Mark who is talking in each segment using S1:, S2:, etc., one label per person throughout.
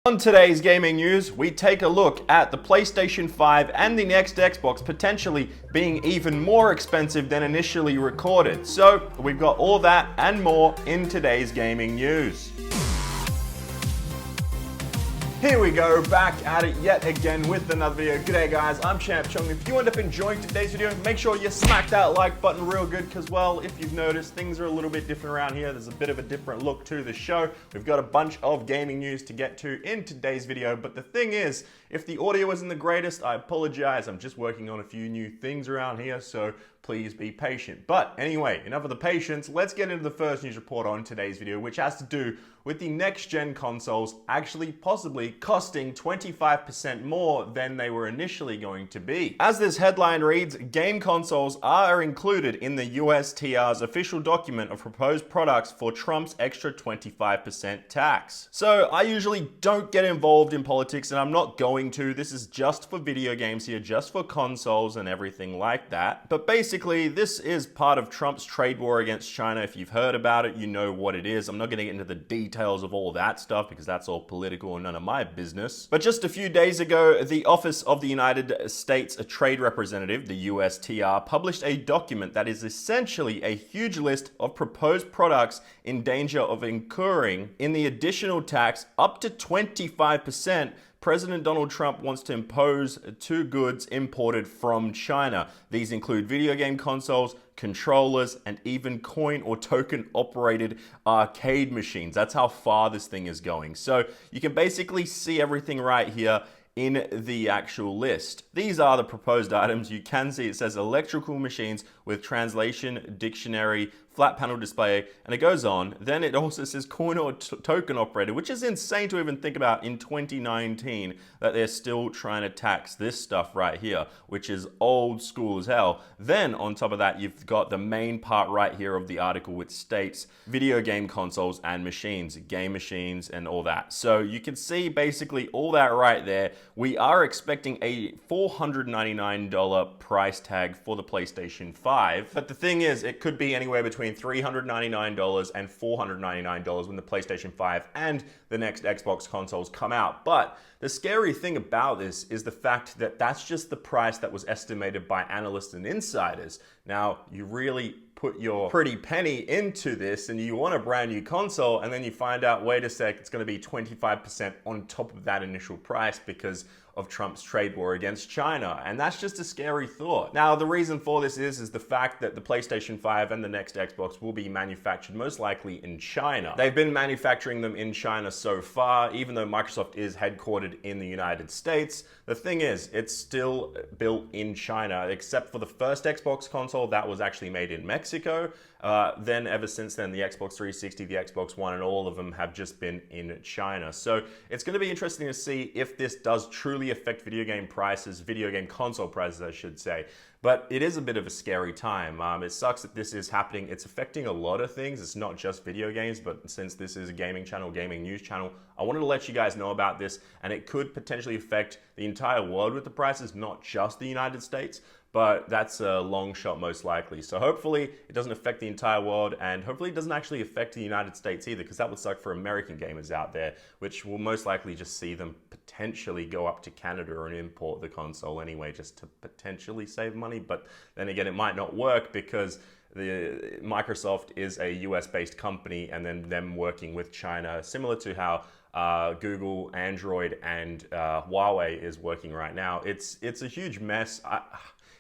S1: On today's gaming news, we take a look at the PlayStation 5 and the next Xbox potentially being even more expensive than initially recorded. So we've got all that and more in today's gaming news. Here we go, back at it yet again with another video. G'day guys, I'm Champ Chung. If you end up enjoying today's video, make sure you smack that like button real good, because well, if you've noticed, things are a little bit different around here. There's a bit of a different look to the show. We've got a bunch of gaming news to get to in today's video, but the thing is, if the audio isn't the greatest, I apologize. I'm just working on a few new things around here, so please be patient. But anyway, enough of the patience. Let's get into the first news report on today's video, which has to do with the next-gen consoles actually possibly costing 25% more than they were initially going to be. As this headline reads, game consoles are included in the USTR's official document of proposed products for Trump's extra 25% tax. So I usually don't get involved in politics, and I'm not going to. This is just for video games here, just for consoles and everything like that. But basically, this is part of Trump's trade war against China. If you've heard about it, you know what it is. I'm not going to get into the details of all that stuff because that's all political and none of my business. But just a few days ago, the Office of the United States Trade Representative, the USTR, published a document that is essentially a huge list of proposed products in danger of incurring in the additional tax up to 25% President Donald Trump wants to impose to goods imported from China. These include video game consoles, controllers, and even coin or token operated arcade machines. That's how far this thing is going. So you can basically see everything right here in the actual list. These are the proposed items. You can see it says electrical machines with translation, dictionary, flat panel display, and it goes on. Then it also says coin or token operated, which is insane to even think about in 2019 that they're still trying to tax this stuff right here, which is old school as hell. Then on top of that, you've got the main part right here of the article, which states video game consoles and machines, game machines and all that. So you can see basically all that right there. We are expecting a $499 price tag for the PlayStation 5. But the thing is, it could be anywhere between $399 and $499 when the PlayStation 5 and the next Xbox consoles come out. But the scary thing about this is the fact that that's just the price that was estimated by analysts and insiders. Now, you really put your pretty penny into this and you want a brand new console, and then you find out, wait a sec, it's going to be 25% on top of that initial price because of Trump's trade war against China. And that's just a scary thought. Now, the reason for this is the fact that the PlayStation 5 and the next Xbox will be manufactured most likely in China. They've been manufacturing them in China so far, even though Microsoft is headquartered in the United States. The thing is, it's still built in China, except for the first Xbox console that was actually made in Mexico. Then ever since then, the Xbox 360, the Xbox One, and all of them have just been in China. So it's going to be interesting to see if this does truly affect video game prices, video game console prices, I should say. But it is a bit of a scary time. It sucks that this is happening. It's affecting a lot of things. It's not just video games, but since this is a gaming channel, gaming news channel, I wanted to let you guys know about this, and it could potentially affect the entire world with the prices, not just the United States. But that's a long shot most likely. So hopefully it doesn't affect the entire world, and hopefully it doesn't actually affect the United States either, because that would suck for American gamers out there, which will most likely just see them potentially go up to Canada and import the console anyway, just to potentially save money. But then again, it might not work because Microsoft is a US-based company, and then them working with China, similar to how Google, Android, and Huawei is working right now. It's a huge mess.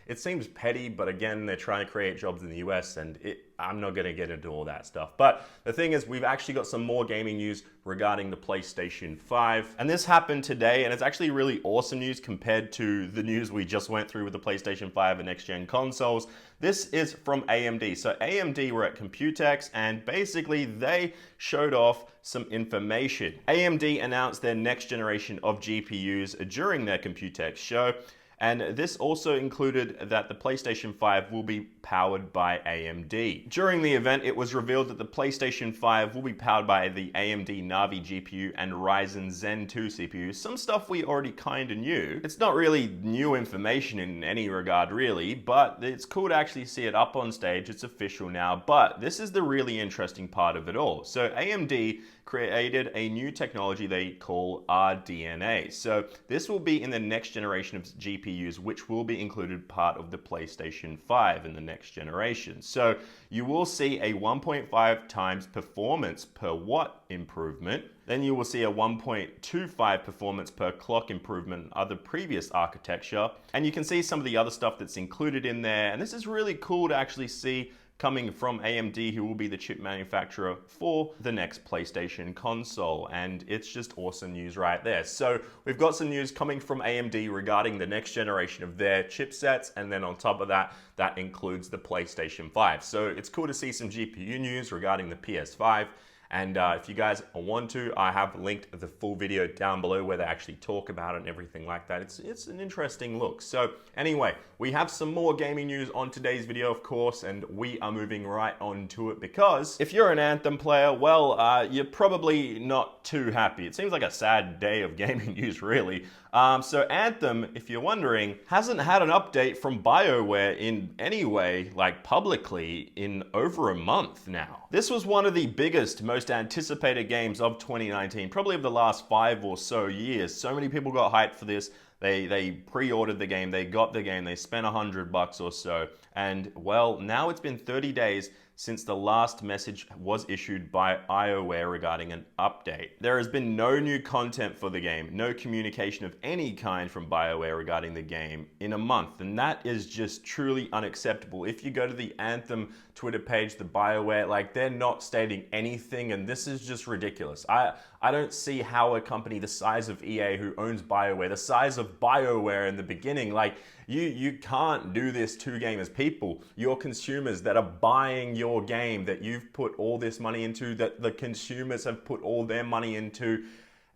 S1: It seems petty, but again, they're trying to create jobs in the US, and I'm not going to get into all that stuff. But the thing is, we've actually got some more gaming news regarding the PlayStation 5. And this happened today, and it's actually really awesome news compared to the news we just went through with the PlayStation 5 and next-gen consoles. This is from AMD. So AMD were at Computex, and basically they showed off some information. AMD announced their next generation of GPUs during their Computex show. And this also included that the PlayStation 5 will be powered by AMD. During the event, it was revealed that the PlayStation 5 will be powered by the AMD Navi GPU and Ryzen Zen 2 CPU, some stuff we already kinda knew. It's not really new information in any regard really, but it's cool to actually see it up on stage. It's official now, but this is the really interesting part of it all. So AMD created a new technology they call RDNA. So this will be in the next generation of GPUs, which will be included part of the PlayStation 5 in the next generation. So you will see a 1.5 times performance per watt improvement. Then you will see a 1.25 performance per clock improvement in other previous architecture. And you can see some of the other stuff that's included in there. And this is really cool to actually see coming from AMD, who will be the chip manufacturer for the next PlayStation console. And it's just awesome news right there. So we've got some news coming from AMD regarding the next generation of their chipsets. And then on top of that, that includes the PlayStation 5. So it's cool to see some GPU news regarding the PS5. And if you guys want to, I have linked the full video down below where they actually talk about it and everything like that. It's an interesting look. So anyway, we have some more gaming news on today's video, of course, and we are moving right on to it because if you're an Anthem player, well, you're probably not too happy. It seems like a sad day of gaming news, really. So Anthem, if you're wondering, hasn't had an update from BioWare in any way, like publicly, in over a month now. This was one of the biggest, most anticipated games of 2019, probably of the last 5 or so years. So many people got hyped for this. They pre-ordered the game, they got the game, they spent $100 or so. And well, now it's been 30 days since the last message was issued by BioWare regarding an update. There has been no new content for the game, no communication of any kind from BioWare regarding the game in a month, and that is just truly unacceptable. If you go to the Anthem Twitter page, the BioWare, like, they're not stating anything, and this is just ridiculous. I don't see how a company the size of EA, who owns BioWare, the size of BioWare in the beginning, like, you can't do this to gamers. People, your consumers that are buying your game, that you've put all this money into, that the consumers have put all their money into,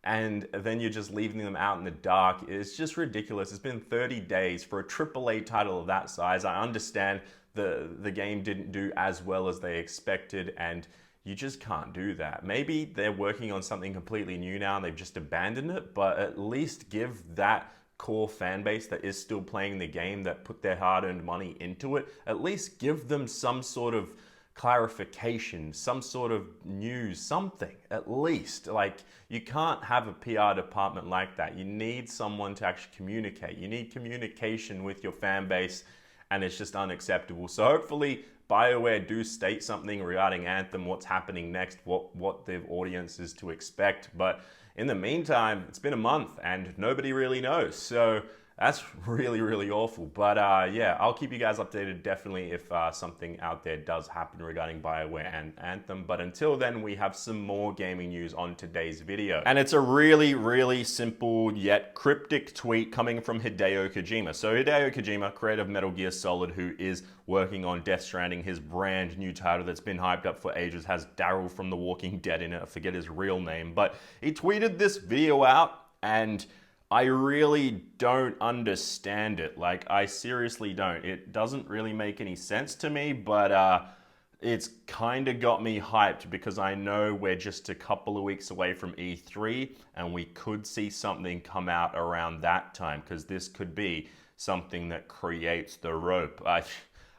S1: and then you're just leaving them out in the dark. It's just ridiculous. It's been 30 days for a AAA title of that size. I understand the game didn't do as well as they expected, and you just can't do that. Maybe they're working on something completely new now and they've just abandoned it, but at least give that core fan base that is still playing the game, that put their hard-earned money into it, at least give them some sort of clarification, some sort of news, something at least. Like, you can't have a PR department like that. You need someone to actually communicate. You need communication with your fan base, and it's just unacceptable. So hopefully BioWare do state something regarding Anthem, what's happening next, what their audience is to expect. But in the meantime, it's been a month and nobody really knows. So that's really, really awful. But yeah, I'll keep you guys updated definitely if something out there does happen regarding BioWare and Anthem. But until then, we have some more gaming news on today's video. And it's a really, really simple yet cryptic tweet coming from Hideo Kojima. So Hideo Kojima, creator of Metal Gear Solid, who is working on Death Stranding, his brand new title that's been hyped up for ages, has Daryl from The Walking Dead in it. I forget his real name. But he tweeted this video out, and I really don't understand it. Like, I seriously don't. It doesn't really make any sense to me, but it's kind of got me hyped because I know we're just a couple of weeks away from E3 and we could see something come out around that time, because this could be something that creates the rope.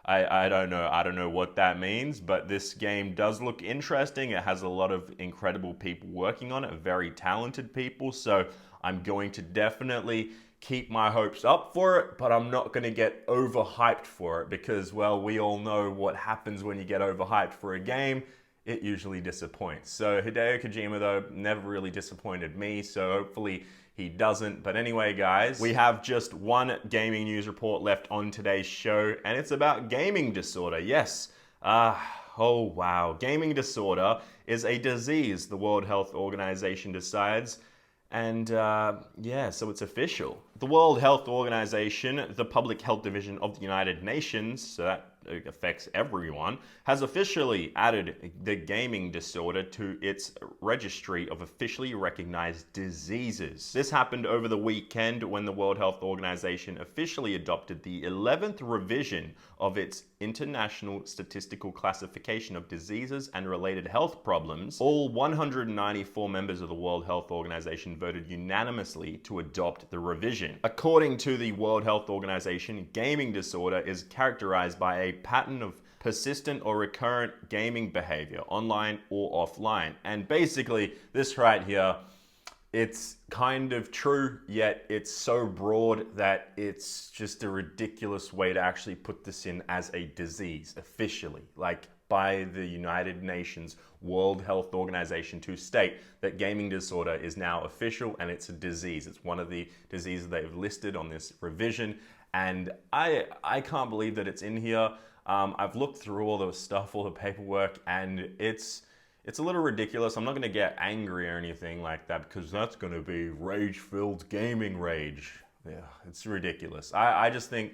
S1: I don't know. I don't know what that means, but this game does look interesting. It has a lot of incredible people working on it, very talented people. So I'm going to definitely keep my hopes up for it, but I'm not going to get overhyped for it because, well, we all know what happens when you get overhyped for a game. It usually disappoints. So Hideo Kojima, though, never really disappointed me, so hopefully he doesn't. But anyway, guys, we have just one gaming news report left on today's show, and it's about gaming disorder. Yes. Oh, wow. Gaming disorder is a disease, the World Health Organization decides. And yeah, so it's official. The World Health Organization, the Public Health Division of the United Nations, so that affects everyone, has officially added the gaming disorder to its registry of officially recognized diseases. This happened over the weekend when the World Health Organization officially adopted the 11th revision of its International Statistical Classification of Diseases and Related Health Problems. All 194 members of the World Health Organization voted unanimously to adopt the revision. According to the World Health Organization, gaming disorder is characterized by a pattern of persistent or recurrent gaming behavior, online or offline. And basically, this right here, it's kind of true, yet it's so broad that it's just a ridiculous way to actually put this in as a disease officially, like by the United Nations World Health Organization, to state that gaming disorder is now official and it's a disease. It's one of the diseases they've listed on this revision, and I can't believe that it's in here. I've looked through all the stuff, all the paperwork, and it's a little ridiculous. I'm not going to get angry or anything like that because that's going to be rage-filled gaming rage. Yeah, it's ridiculous. I just think,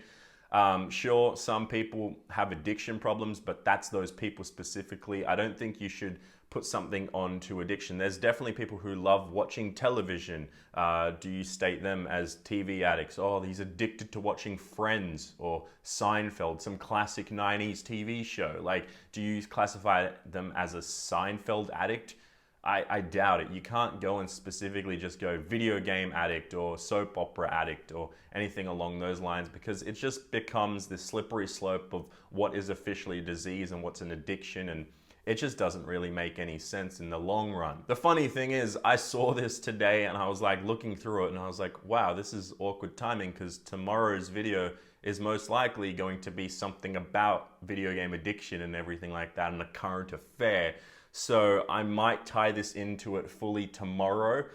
S1: sure, some people have addiction problems, but that's those people specifically. I don't think you should put something onto addiction. There's definitely people who love watching television. Do you state them as TV addicts? Oh, he's addicted to watching Friends or Seinfeld, some classic 90s TV show. Like, do you classify them as a Seinfeld addict? I doubt it. You can't go and specifically just go video game addict or soap opera addict or anything along those lines, because it just becomes this slippery slope of what is officially a disease and what's an addiction, and it just doesn't really make any sense in the long run. The funny thing is, I saw this today and I was like looking through it and I was like, wow, this is awkward timing, because tomorrow's video is most likely going to be something about video game addiction and everything like that and a current affair. So I might tie this into it fully tomorrow,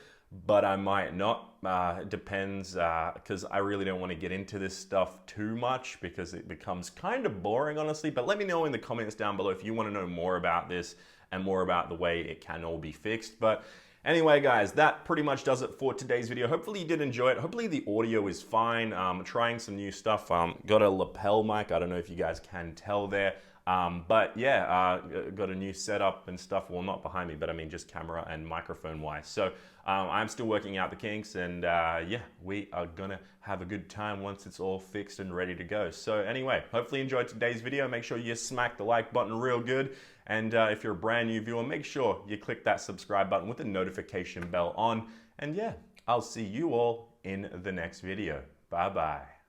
S1: but I might not. It depends, because I really don't want to get into this stuff too much because it becomes kind of boring, honestly. But let me know in the comments down below if you want to know more about this and more about the way it can all be fixed. But anyway, guys, that pretty much does it for today's video. Hopefully you did enjoy it. Hopefully the audio is fine. Trying some new stuff. Got a lapel mic. I don't know if you guys can tell there. But yeah, got a new setup and stuff. Well, not behind me, but I mean just camera and microphone wise. So I'm still working out the kinks, and yeah, we are gonna have a good time once it's all fixed and ready to go. So anyway, hopefully you enjoyed today's video. Make sure you smack the like button real good. And if you're a brand new viewer, make sure you click that subscribe button with the notification bell on. And yeah, I'll see you all in the next video. Bye bye.